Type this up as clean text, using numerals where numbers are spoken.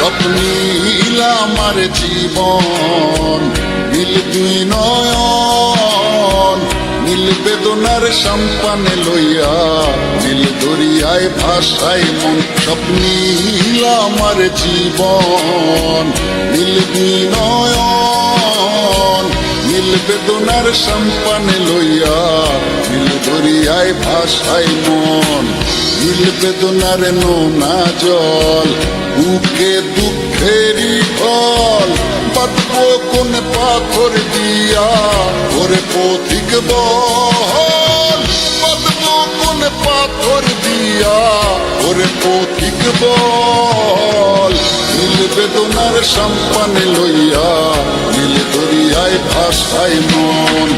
স্বপ্নীল আমার জীবন, নীল দুই নয়ন, নীল বেদনার সম্পানে লইয়া, নীল দরিয়ায় ভাসায় মন। স্বপ্নীল আমার জীবন, নীল দুই নয়ন, নীল বেদনার সম্পানে লইয়া, নীল দরিয়ায় ভাসায় মন। নীল বেদনার নোনা জল, বুকে দুঃখেরই ফল, বাঁধবো কোন পাথর দিয়া ওরে পথিক বল, বাঁধবো কোন পাথর দিয়া ওরে পথিক বল। নীল বেদনার সম্পানে লইয়া, নীল দরিয়ায় ভাসায় মন।